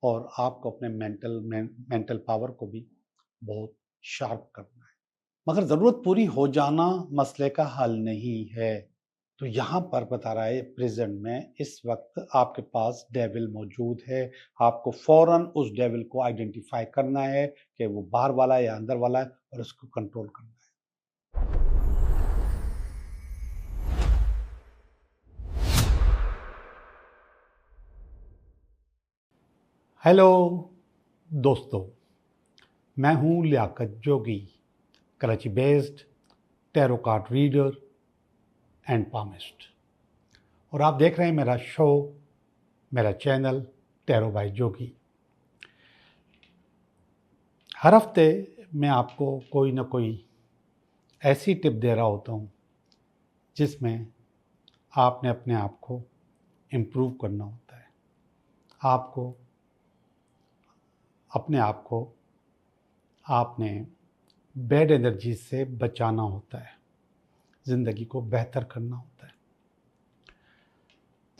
और आपको अपने मेंटल पावर को भी बहुत शार्प करना है। मगर ज़रूरत पूरी हो जाना मसले का हल नहीं है। तो यहाँ पर बता रहा है प्रेज़ेंट में इस वक़्त आपके पास डेविल मौजूद है। आपको फ़ौरन उस डेविल को आइडेंटिफ़ाई करना है कि वो बाहर वाला है या अंदर वाला है और उसको कंट्रोल करना है। हेलो दोस्तों, मैं हूँ Liaquat Jogi, Karachi based tarot card reader and palmist, और आप देख रहे हैं मेरा शो, मेरा चैनल टैरो बाय जोगी। हर हफ्ते मैं आपको कोई ना कोई ऐसी टिप दे रहा होता हूँ जिसमें आपने अपने आप को इम्प्रूव करना होता है। आपको अपने आप को आपने बैड एनर्जी से बचाना होता है, ज़िंदगी को बेहतर करना होता है।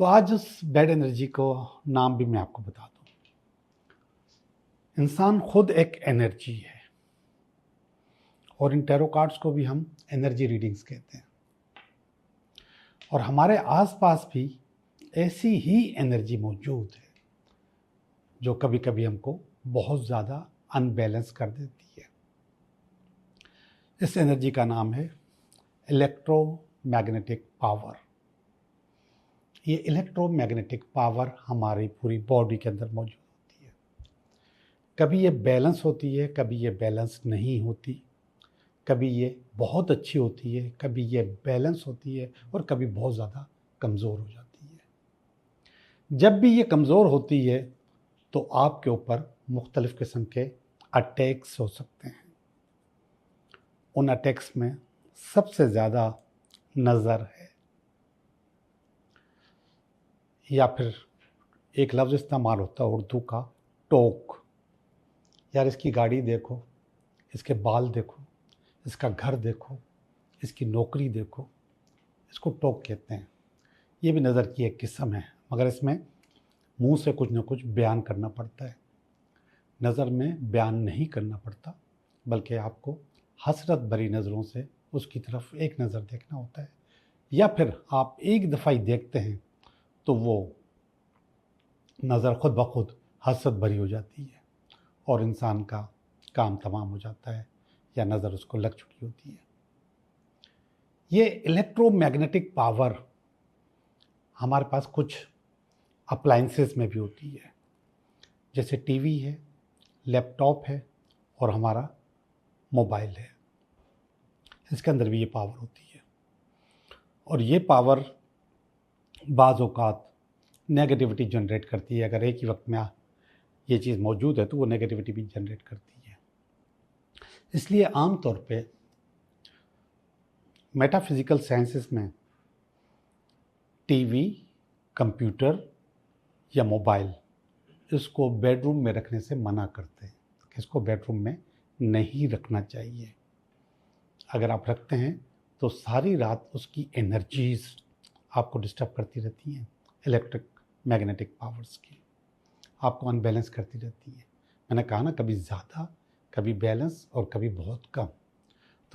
तो आज उस बैड एनर्जी को नाम भी मैं आपको बता दूं। इंसान खुद एक एनर्जी है और इन टैरो कार्ड्स को भी हम एनर्जी रीडिंग्स कहते हैं। और हमारे आसपास भी ऐसी ही एनर्जी मौजूद है जो कभी कभी हमको बहुत ज़्यादा अनबैलेंस कर देती है। इस एनर्जी का नाम है इलेक्ट्रोमैग्नेटिक पावर। ये इलेक्ट्रोमैग्नेटिक पावर हमारी पूरी बॉडी के अंदर मौजूद होती है। कभी ये बैलेंस होती है, कभी ये बैलेंस नहीं होती, कभी ये बहुत अच्छी होती है, कभी ये बैलेंस होती है और कभी बहुत ज़्यादा कमज़ोर हो जाती है। जब भी ये कमज़ोर होती है तो आपके ऊपर मुख्तलिफ़ किस्म के अटैक्स हो सकते हैं। उन अटैक्स में सबसे ज़्यादा नज़र है, या फिर एक लफ्ज़ इस्तेमाल होता है उर्दू का, टोक। यार इसकी गाड़ी देखो, इसके बाल देखो, इसका घर देखो, इसकी नौकरी देखो, इसको टोक कहते हैं। ये भी नज़र की एक किस्म है, मगर इसमें मुंह से कुछ ना कुछ बयान करना पड़ता है। नज़र में बयान नहीं करना पड़ता, बल्कि आपको हसरत भरी नज़रों से उसकी तरफ एक नज़र देखना होता है, या फिर आप एक दफ़ा ही देखते हैं तो वो नज़र खुद ब खुद हसरत भरी हो जाती है और इंसान का काम तमाम हो जाता है या नज़र उसको लग चुकी होती है। ये इलेक्ट्रोमैग्नेटिक पावर हमारे पास कुछ अप्लाइंसेस में भी होती है, जैसे टीवी है, लैपटॉप है और हमारा मोबाइल है। इसके अंदर भी ये पावर होती है और ये पावर बाज़ औक़ात नेगेटिविटी जनरेट करती है। अगर एक ही वक्त में ये चीज़ मौजूद है तो वो नेगेटिविटी भी जनरेट करती है। इसलिए आम तौर पे मेटाफिज़िकल साइंसेस में टीवी, कंप्यूटर या मोबाइल, इसको बेडरूम में रखने से मना करते हैं कि इसको बेडरूम में नहीं रखना चाहिए। अगर आप रखते हैं तो सारी रात उसकी एनर्जीज़ आपको डिस्टर्ब करती रहती हैं, इलेक्ट्रिक मैग्नेटिक पावर्स की, आपको अनबैलेंस करती रहती है। मैंने कहा ना, कभी ज़्यादा, कभी बैलेंस और कभी बहुत कम।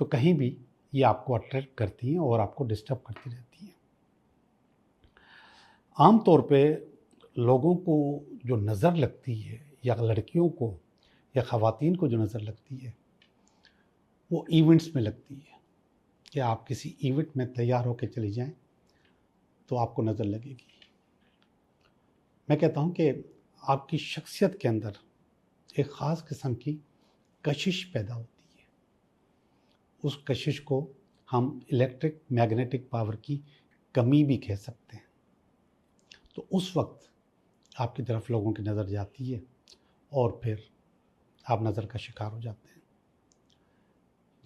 तो कहीं भी ये आपको अट्रैक्ट करती हैं और आपको डिस्टर्ब करती रहती हैं। आम तौर पे लोगों को जो नज़र लगती है, या लड़कियों को या ख़वातीन को जो नज़र लगती है, वो इवेंट्स में लगती है कि आप किसी इवेंट में तैयार होकर चली जाएं तो आपको नज़र लगेगी। मैं कहता हूं कि आपकी शख्सियत के अंदर एक ख़ास किस्म की कशिश पैदा होती है। उस कशिश को हम इलेक्ट्रिक मैग्नेटिक पावर की कमी भी कह सकते हैं। तो उस वक्त आपकी तरफ लोगों की नज़र जाती है और फिर आप नज़र का शिकार हो जाते हैं।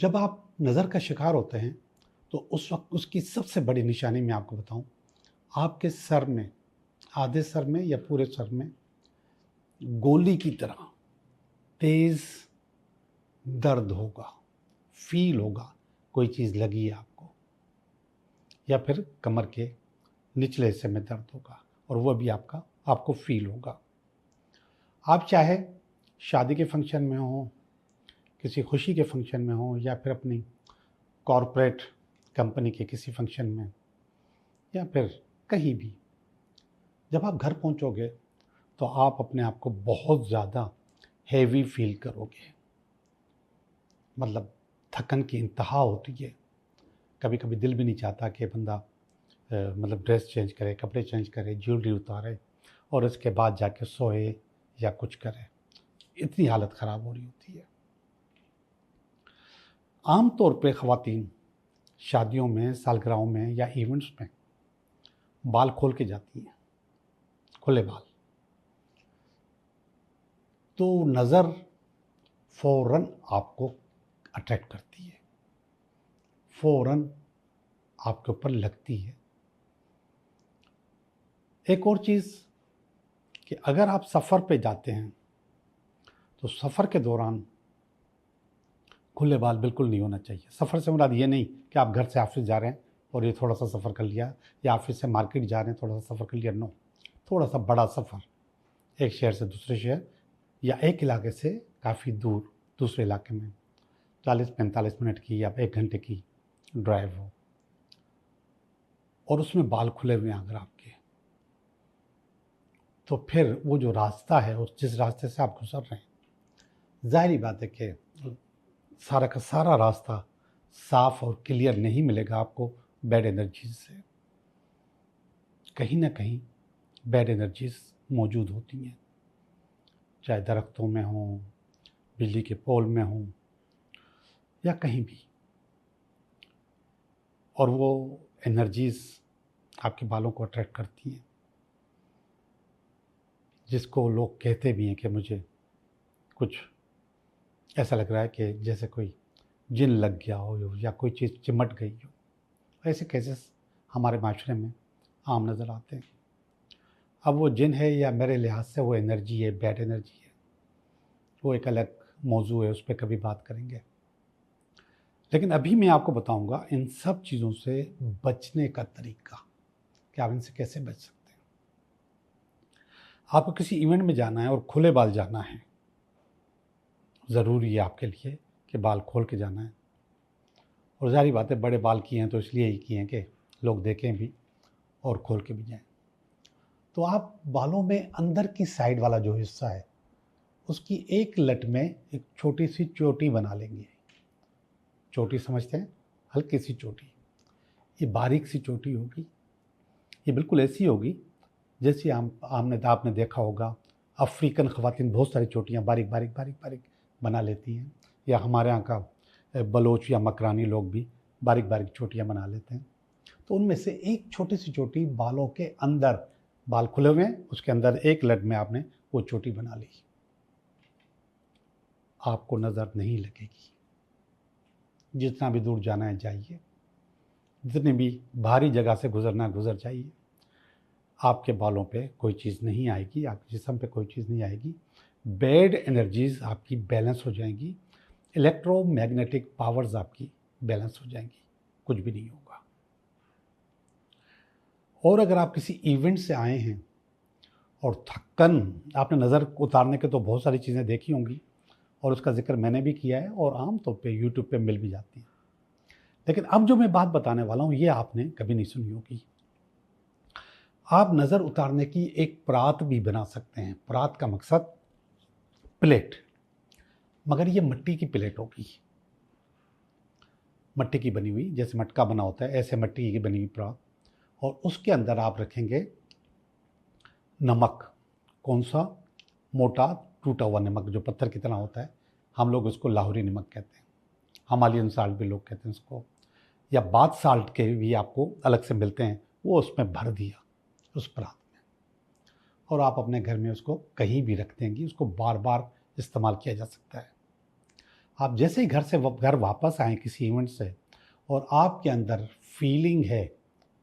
जब आप नज़र का शिकार होते हैं तो उस वक्त उसकी सबसे बड़ी निशानी मैं आपको बताऊं, आपके सर में, आधे सर में या पूरे सर में गोली की तरह तेज़ दर्द होगा, फील होगा, कोई चीज़ लगी है आपको, या फिर कमर के निचले हिस्से में दर्द होगा और वह भी आपको फील होगा। आप चाहे शादी के फंक्शन में हो, किसी खुशी के फंक्शन में हो, या फिर अपनी कॉरपोरेट कंपनी के किसी फंक्शन में, या फिर कहीं भी, जब आप घर पहुंचोगे तो आप अपने आप को बहुत ज़्यादा हैवी फील करोगे। मतलब थकन की इंतहा होती है। कभी कभी दिल भी नहीं चाहता कि बंदा मतलब ड्रेस चेंज करे, कपड़े चेंज करे, ज्वेलरी उतारे और इसके बाद जाके सोए या कुछ करे। इतनी हालत ख़राब हो रही होती है। आम तौर पे ख़वातीन शादियों में, सालगिरहों में या इवेंट्स में बाल खोल के जाती हैं, खुले बाल। तो नज़र फ़ौरन आपको अट्रैक्ट करती है, फ़ौरन आपके ऊपर लगती है। एक और चीज़ कि अगर आप सफ़र पे जाते हैं तो सफ़र के दौरान खुले बाल बिल्कुल नहीं होना चाहिए। सफ़र से मुराद ये नहीं कि आप घर से ऑफिस जा रहे हैं और ये थोड़ा सा सफ़र कर लिया, या ऑफिस से मार्केट जा रहे हैं थोड़ा सा सफ़र कर लिया। नो, थोड़ा सा बड़ा सफ़र, एक शहर से दूसरे शहर या एक इलाके से काफ़ी दूर दूसरे इलाके में 40-45 मिनट की या 1 घंटे की ड्राइव हो, और उसमें बाल खुले हुए हैं अगर आपके, तो फिर वो जो रास्ता है, उस जिस रास्ते से आप गुजर रहे हैं, ज़ाहिरी बात है कि सारा का सारा रास्ता साफ और क्लियर नहीं मिलेगा आपको बैड एनर्जीज से। कहीं ना कहीं बैड एनर्जीज मौजूद होती हैं, चाहे दरख्तों में हो, बिजली के पोल में हो, या कहीं भी। और वो एनर्जीज आपके बालों को अट्रैक्ट करती हैं, जिसको लोग कहते भी हैं कि मुझे कुछ ऐसा लग रहा है कि जैसे कोई जिन लग गया हो या कोई चीज़ चिमट गई हो। ऐसे केसेस हमारे माशरे में आम नज़र आते हैं। अब वो जिन है या मेरे लिहाज से वो एनर्जी है, बैड एनर्जी है, वो एक अलग मौजू है, उस पर कभी बात करेंगे। लेकिन अभी मैं आपको बताऊंगा इन सब चीज़ों से बचने का तरीका, कि आप इनसे कैसे बच सकते हैं। आपको किसी इवेंट में जाना है और खुले बाल जाना है, ज़रूरी है आपके लिए कि बाल खोल के जाना है। और ज़ाहिर बात है, बड़े बाल किए हैं तो इसलिए ही किए हैं कि लोग देखें भी और खोल के भी जाएं। तो आप बालों में अंदर की साइड वाला जो हिस्सा है, उसकी एक लट में एक छोटी सी चोटी बना लेंगे। चोटी समझते हैं, हल्की सी चोटी। ये बारीक सी चोटी होगी, ये बिल्कुल ऐसी होगी जैसी आपने देखा होगा अफ्रीकन ख़वातीन बहुत सारी चोटियाँ बारीक बारीक बारीक बारीक बना लेती हैं, या हमारे यहाँ का बलोच या मकरानी लोग भी बारीक बारीक चोटियाँ बना लेते हैं। तो उनमें से एक छोटी सी चोटी बालों के अंदर, बाल खुले हुए हैं, उसके अंदर एक लट में आपने वो चोटी बना ली। आपको नज़र नहीं लगेगी। जितना भी दूर जाना है जाइए, जितनी भी भारी जगह से गुजरना है गुजर जाइए। आपके बालों पे कोई चीज़ नहीं आएगी, आपके जिस्म पे कोई चीज़ नहीं आएगी। बैड एनर्जीज आपकी बैलेंस हो जाएंगी, इलेक्ट्रोमैग्नेटिक पावर्स आपकी बैलेंस हो जाएंगी, कुछ भी नहीं होगा। और अगर आप किसी इवेंट से आए हैं और थक्कन, आपने नज़र उतारने के तो बहुत सारी चीज़ें देखी होंगी और उसका जिक्र मैंने भी किया है और आम तौर पे यूट्यूब पे मिल भी जाती हैं। लेकिन अब जो मैं बात बताने वाला हूँ ये आपने कभी नहीं सुनी होगी। आप नज़र उतारने की एक परात भी बना सकते हैं। परात का मकसद प्लेट, मगर ये मिट्टी की प्लेट होगी, मिट्टी की बनी हुई, जैसे मटका बना होता है ऐसे मिट्टी की बनी हुई परात, और उसके अंदर आप रखेंगे नमक। कौन सा? मोटा टूटा हुआ नमक जो पत्थर की तरह होता है, हम लोग उसको लाहौरी नमक कहते हैं, हिमालयन साल्ट भी लोग कहते हैं उसको, या बाथ साल्ट के भी आपको अलग से मिलते हैं। वो उसमें भर दिया उस परात में, और आप अपने घर में उसको कहीं भी रख देंगी, उसको बार बार इस्तेमाल किया जा सकता है। आप जैसे ही घर वापस आए किसी इवेंट से और आपके अंदर फीलिंग है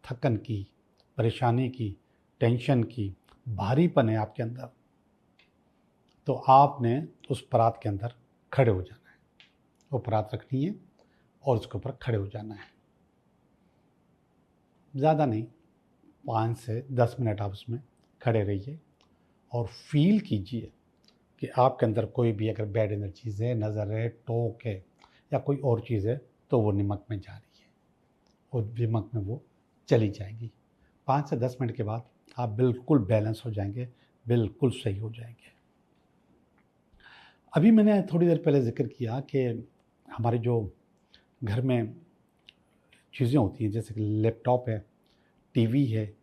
थकन की, परेशानी की, टेंशन की, भारीपन है आपके अंदर, तो आपने उस परात के अंदर खड़े हो जाना है। वो परात रखनी है और उसके ऊपर खड़े हो जाना है। ज़्यादा नहीं, 5 से 10 मिनट आप उसमें खड़े रहिए और फील कीजिए कि आपके अंदर कोई भी अगर बैड एनर्जीज है, नज़र है, टोक है या कोई और चीज़ है, तो वो नमक में जा रही है और नमक में वो चली जाएगी। 5 से 10 मिनट के बाद आप बिल्कुल बैलेंस हो जाएंगे, बिल्कुल सही हो जाएंगे। अभी मैंने थोड़ी देर पहले जिक्र किया कि हमारे जो घर में चीज़ें होती हैं, जैसे कि लैपटॉप है, टीवी है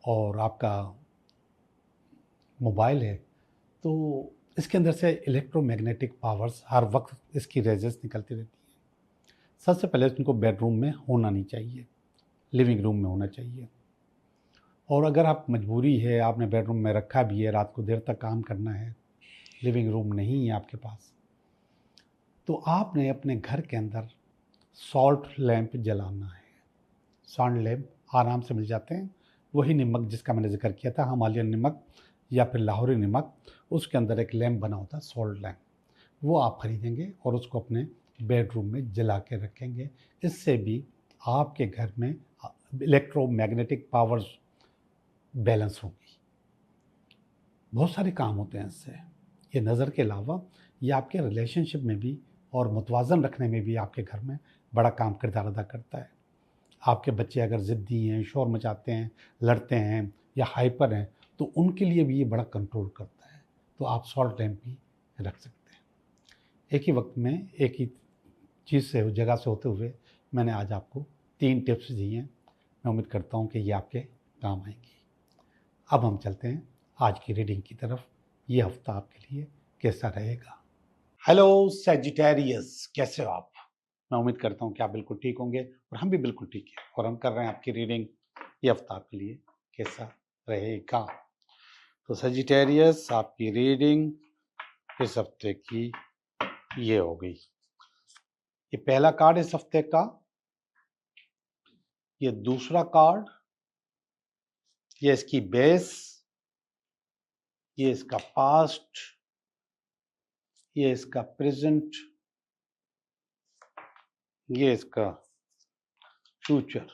और आपका मोबाइल है, तो इसके अंदर से इलेक्ट्रोमैग्नेटिक पावर्स हर वक्त इसकी रेजेस निकलती रहती हैं। सबसे पहले इनको बेडरूम में होना नहीं चाहिए, लिविंग रूम में होना चाहिए। और अगर आप मजबूरी है, आपने बेडरूम में रखा भी है, रात को देर तक काम करना है, लिविंग रूम नहीं है आपके पास, तो आपने अपने घर के अंदर सॉल्ट लैंप जलाना है। सॉल्ट लैंप आराम से मिल जाते हैं, वही नमक जिसका मैंने जिक्र किया था, हिमालयन नमक या फिर लाहौरी नमक, उसके अंदर एक लैंप बना होता है सॉल्ट लैंप, वो आप खरीदेंगे और उसको अपने बेडरूम में जला के रखेंगे। इससे भी आपके घर में इलेक्ट्रोमैग्नेटिक पावर्स बैलेंस होगी। बहुत सारे काम होते हैं इससे। ये नज़र के अलावा ये आपके रिलेशनशिप में भी और मुतवाज़न रखने में भी आपके घर में बड़ा काम किरदार अदा करता है। आपके बच्चे अगर ज़िद्दी हैं, शोर मचाते हैं, लड़ते हैं या हाइपर हैं, तो उनके लिए भी ये बड़ा कंट्रोल करता है। तो आप सॉल्ट लैंप भी रख सकते हैं। एक ही वक्त में एक ही चीज़ से जगह से होते हुए मैंने आज आपको 3 टिप्स दिए हैं। मैं उम्मीद करता हूँ कि ये आपके काम आएंगी। अब हम चलते हैं आज की रीडिंग की तरफ। ये हफ्ता आपके लिए कैसा रहेगा? हेलो सैजिटेरियस, कैसे हो आप? मैं उम्मीद करता हूँ कि आप बिल्कुल ठीक होंगे और हम भी बिल्कुल ठीक हैं, और हम कर रहे हैं आपकी रीडिंग। ये हफ्ता आपके लिए कैसा रहेगा? तो सैजिटेरियस, आपकी रीडिंग इस हफ्ते की ये हो गई। ये पहला कार्ड इस हफ्ते का, ये दूसरा कार्ड, ये इसकी बेस, ये इसका पास्ट, ये इसका प्रेजेंट, ये इसका फ्यूचर।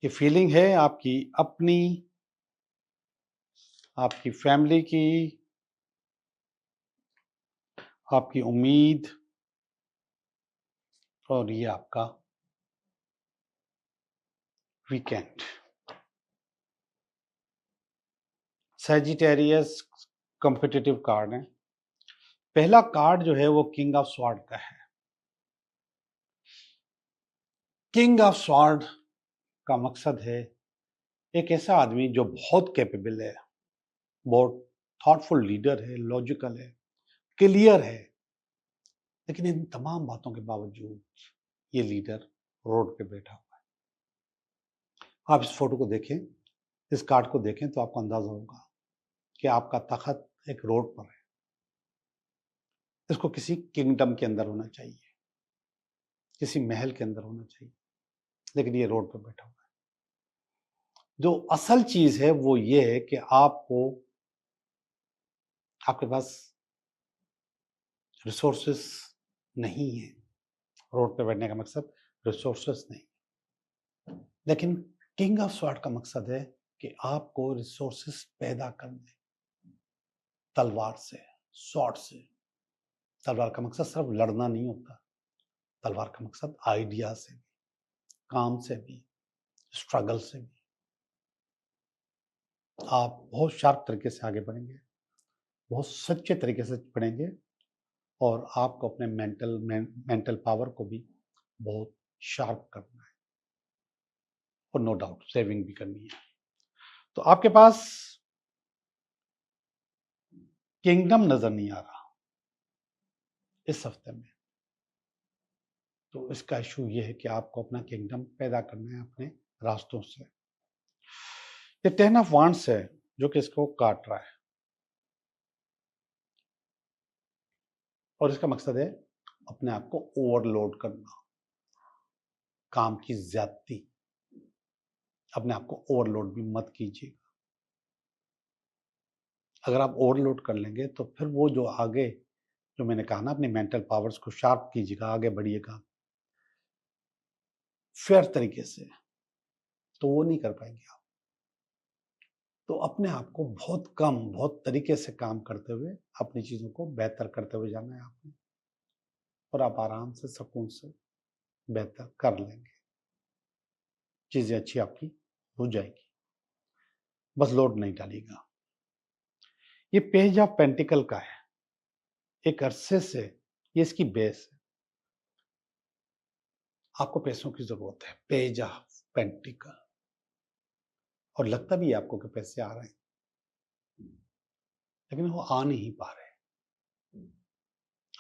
ये फीलिंग है आपकी अपनी, आपकी फैमिली की, आपकी उम्मीद, और ये आपका वीकेंड। सैजिटेरियस कॉम्पिटिटिव कार्ड है। पहला कार्ड जो है वो किंग ऑफ स्वॉर्ड का है। किंग ऑफ स्वॉर्ड का मकसद है एक ऐसा आदमी जो बहुत कैपेबल है, बहुत थॉटफुल लीडर है, लॉजिकल है, क्लियर है, लेकिन इन तमाम बातों के बावजूद ये लीडर रोड पे बैठा हुआ है। आप इस फोटो को देखें, इस कार्ड को देखें तो आपको अंदाजा होगा कि आपका तख्त एक रोड पर है। इसको किसी किंगडम के अंदर होना चाहिए, किसी महल के अंदर होना चाहिए, लेकिन ये रोड पर बैठा हुआ है। जो असल चीज है वो ये है कि आपके पास रिसोर्सेस नहीं है। रोड पे बैठने का मकसद रिसोर्सेस नहीं, लेकिन किंग ऑफ स्वॉर्ड का मकसद है कि आपको रिसोर्सेस पैदा करने, तलवार से, स्वॉर्ड से। तलवार का मकसद सिर्फ लड़ना नहीं होता, तलवार का मकसद आइडिया से भी, काम से भी, स्ट्रगल से भी। आप बहुत शार्प तरीके से आगे बढ़ेंगे, बहुत सच्चे तरीके से बढ़ेंगे, और आपको अपने मेंटल पावर को भी बहुत शार्प करना है, और नो डाउट सेविंग भी करनी है। तो आपके पास किंगडम नजर नहीं आ रहा इस हफ्ते में। तो इसका इशू ये है कि आपको अपना किंगडम पैदा करना है अपने रास्तों से। ये 10 ऑफ वांड्स है जो कि इसको काट रहा है, और इसका मकसद है अपने आप को ओवरलोड करना, काम की ज्यादती। अपने आप को ओवरलोड भी मत कीजिएगा। अगर आप ओवरलोड कर लेंगे तो फिर वो जो आगे, जो मैंने कहा ना, अपनी मेंटल पावर्स को शार्प कीजिएगा, आगे बढ़िएगा फेयर तरीके से, तो वो नहीं कर पाएंगे आप। तो अपने आप को बहुत कम, बहुत तरीके से काम करते हुए अपनी चीज़ों को बेहतर करते हुए जाना है आपने, और आप आराम से, सुकून से बेहतर कर लेंगे। चीज़ें अच्छी आपकी हो जाएगी, बस लोड नहीं डालिएगा। ये पेज ऑफ पेंटिकल का है, एक अरसे से ये इसकी बेस है। आपको पैसों की जरूरत है, पेज ऑफ पेंटिकल, और लगता भी है आपको कि पैसे आ रहे हैं, लेकिन वो आ नहीं पा रहे।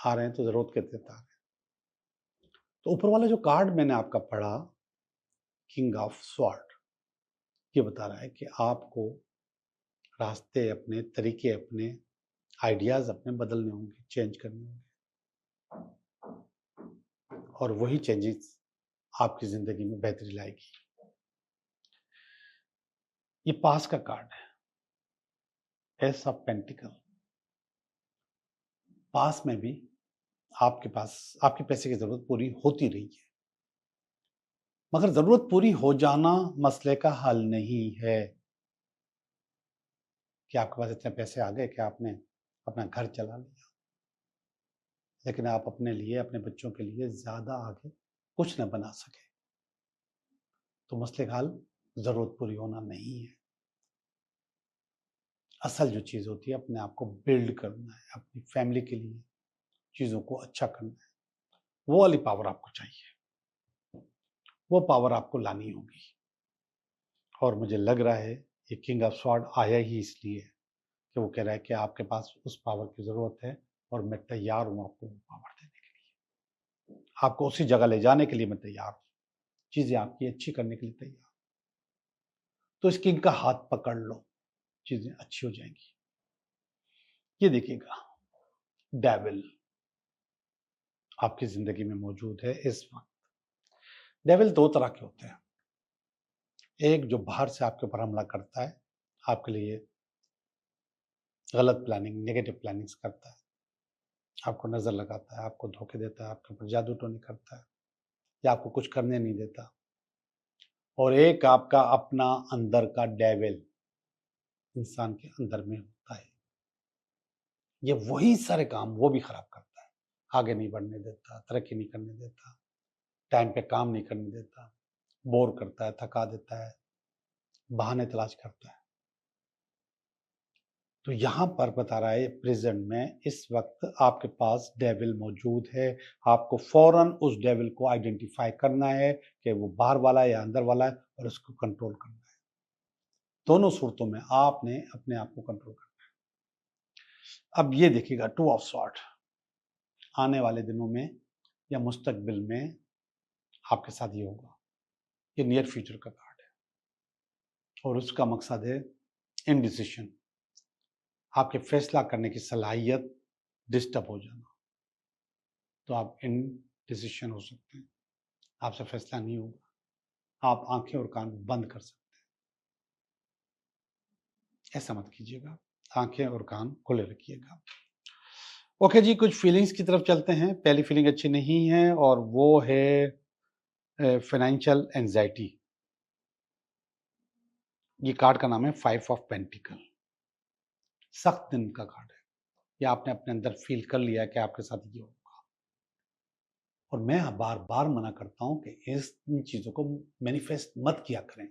आ रहे हैं तो जरूरत के तहत आ रहे हैं। तो ऊपर वाला जो कार्ड मैंने आपका पढ़ा, किंग ऑफ स्वॉर्ड, ये बता रहा है कि आपको रास्ते अपने, तरीके अपने, आइडियाज अपने बदलने होंगे, चेंज करने होंगे, और वही चेंजेस आपकी जिंदगी में बेहतरी लाएगी। ये पास का कार्ड है, एस ऑफ पेंटिकल। पास में भी आपके पास आपके पैसे की जरूरत पूरी होती रही है, मगर जरूरत पूरी हो जाना मसले का हल नहीं है कि आपके पास इतने पैसे आ गए कि आपने अपना घर चला लिया, लेकिन आप अपने लिए, अपने बच्चों के लिए ज्यादा आगे कुछ न बना सके। तो मसले का हल जरूरत पूरी होना नहीं है। असल जो चीज होती है, अपने आप को बिल्ड करना है, अपनी फैमिली के लिए चीजों को अच्छा करना है, वो वाली पावर आपको चाहिए, वो पावर आपको लानी होगी। और मुझे लग रहा है ये किंग ऑफ स्वॉर्ड आया ही इसलिए कि वो कह रहा है कि आपके पास उस पावर की जरूरत है, और मैं तैयार हूं आपको वो पावर देने के लिए, आपको उसी जगह ले जाने के लिए मैं तैयार हूं, चीजें आपकी अच्छी करने के लिए तैयार। तो इस किंग का हाथ पकड़ लो, चीजें अच्छी हो जाएंगी। ये देखिएगा, डेविल आपकी जिंदगी में मौजूद है इस वक्त। डेविल दो तरह के होते हैं, एक जो बाहर से आपके ऊपर हमला करता है, आपके लिए गलत प्लानिंग, नेगेटिव प्लानिंग्स करता है, आपको नजर लगाता है, आपको धोखे देता है, आपके ऊपर जादू टोनी करता है, या आपको कुछ करने नहीं देता। और एक आपका अपना अंदर का डेविल इंसान के अंदर में होता है, ये वही सारे काम वो भी खराब करता है, आगे नहीं बढ़ने देता, तरक्की नहीं करने देता, टाइम पे काम नहीं करने देता, बोर करता है, थका देता है, बहाने तलाश करता है। तो यहां पर बता रहा है प्रेजेंट में इस वक्त आपके पास डेविल मौजूद है, आपको फौरन उस डेविल को आइडेंटिफाई करना है कि वो बाहर वाला है या अंदर वाला है, और उसको कंट्रोल करना है। दोनों सूरतों में आपने अपने आप को कंट्रोल करना है। अब ये देखिएगा, टू ऑफ स्वॉर्ड आने वाले दिनों में या मुस्तकबिल में आपके साथ ये होगा। ये नियर फ्यूचर का कार्ड है, और उसका मकसद है इनडिसीजन, आपके फैसला करने की सलाहियत डिस्टर्ब हो जाना। तो आप इनडिसीजन हो सकते हैं, आपसे फैसला नहीं होगा, आप आंखें और कान बंद कर सकते हैं। ऐसा मत कीजिएगा, आंखें और कान खुले रखिएगा। ओके जी, कुछ फीलिंग्स की तरफ चलते हैं। पहली फीलिंग अच्छी नहीं है, और वो है फाइनेंशियल एंजाइटी। ये कार्ड का नाम है 5 ऑफ पेंटिकल। सख्त दिन का कार्ड है, या आपने अपने अंदर फील कर लिया कि आपके साथ ये होगा। और मैं बार बार मना करता हूं कि इन चीजों को मैनिफेस्ट मत किया करें,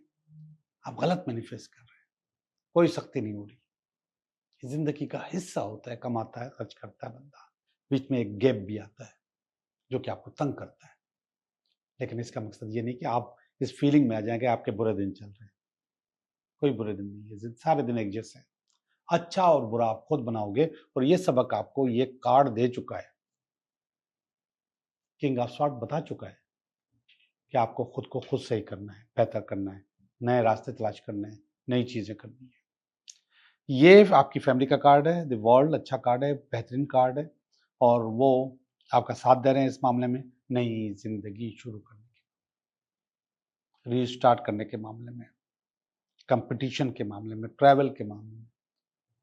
आप गलत मैनिफेस्ट कर रहे हैं। कोई सख्ती नहीं हो रही, जिंदगी का हिस्सा होता है, कमाता है, खर्च करता है बंदा, बीच में एक गैप भी आता है जो कि आपको तंग करता है। लेकिन इसका मकसद ये नहीं कि आप इस फीलिंग में आ जाएं कि आपके बुरे दिन चल रहे हैं। कोई बुरे दिन नहीं है, सारे दिन एक जैसे हैं। अच्छा और बुरा आप खुद बनाओगे, और ये सबक आपको ये कार्ड दे चुका है, किंग ऑफ स्वॉर्ड बता चुका है कि आपको खुद को खुद सही करना है, बेहतर करना है, नए रास्ते तलाश करने हैं, नई चीजें करनी है। ये आपकी फैमिली का कार्ड है, द वर्ल्ड अच्छा कार्ड है, बेहतरीन कार्ड है, और वो आपका साथ दे रहे हैं इस मामले में, नई जिंदगी शुरू करने के, रीस्टार्ट करने के मामले में, कंपटीशन के मामले में, ट्रैवल के मामले में,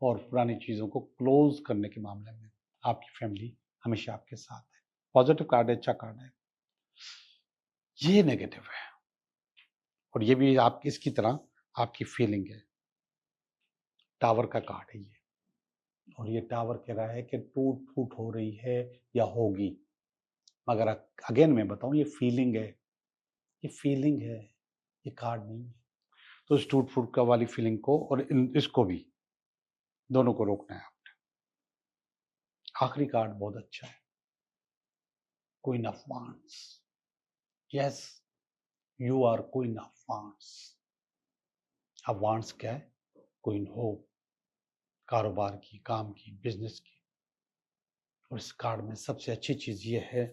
और पुरानी चीज़ों को क्लोज करने के मामले में आपकी फैमिली हमेशा आपके साथ है। पॉजिटिव कार्ड है, अच्छा कार्ड है। ये नेगेटिव है, और ये भी आप इसकी तरह आपकी फीलिंग है। टावर का कार्ड है ये, और ये टावर कह रहा है कि टूट फूट हो रही है या होगी, मगर अगेन मैं बताऊं ये फीलिंग है, ये फीलिंग है, ये कार्ड नहीं है। तो इस टूट फूट का वाली फीलिंग को और इसको भी, दोनों को रोकना है आपने। आखिरी कार्ड बहुत अच्छा है, queen of wands. Yes, you are queen of wands. अब वांड्स क्या है? क्वीन हो, कारोबार की, काम की, बिजनेस की। और इस कार्ड में सबसे अच्छी चीज ये है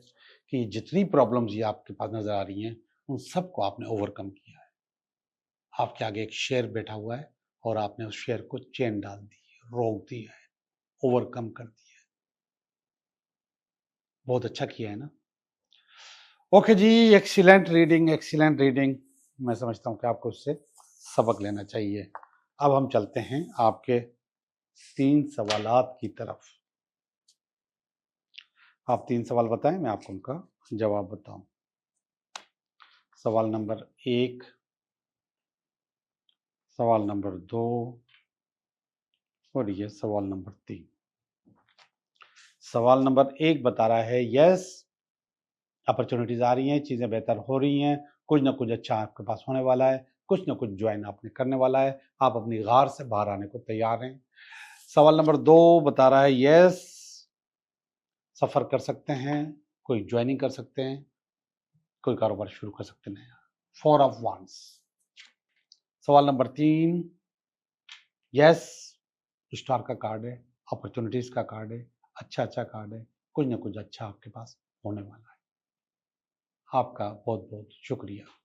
कि जितनी प्रॉब्लम्स ये आपके पास नजर आ रही हैं उन सबको आपने ओवरकम किया है। आपके आगे एक शेर बैठा हुआ है और आपने उस शेर को चेन डाल दी है, रोक दिया है, ओवरकम कर दिया है। बहुत अच्छा किया है ना। ओके जी, एक्सीलेंट रीडिंग, एक्सीलेंट रीडिंग। मैं समझता हूँ कि आपको उससे सबक लेना चाहिए। अब हम चलते हैं आपके 3 सवालात की तरफ। आप 3 सवाल बताएं, मैं आपको उनका जवाब बताऊं। सवाल नंबर 1, सवाल नंबर 2 और ये सवाल नंबर 3। सवाल नंबर 1 बता रहा है यस, अपॉर्चुनिटीज आ रही हैं, चीजें बेहतर हो रही हैं, कुछ ना कुछ अच्छा आपके पास होने वाला है, कुछ ना कुछ ज्वाइन आपने करने वाला है, आप अपनी गार से बाहर आने को तैयार हैं। सवाल नंबर 2 बता रहा है यस, सफर कर सकते हैं, कोई ज्वाइनिंग कर सकते हैं, कोई कारोबार शुरू कर सकते हैं। 4 ऑफ वांड्स। सवाल नंबर 3 यस, स्टार का कार्ड है, अपॉर्चुनिटीज का कार्ड है, अच्छा अच्छा कार्ड है, कुछ ना कुछ अच्छा आपके पास होने वाला है। आपका बहुत बहुत शुक्रिया।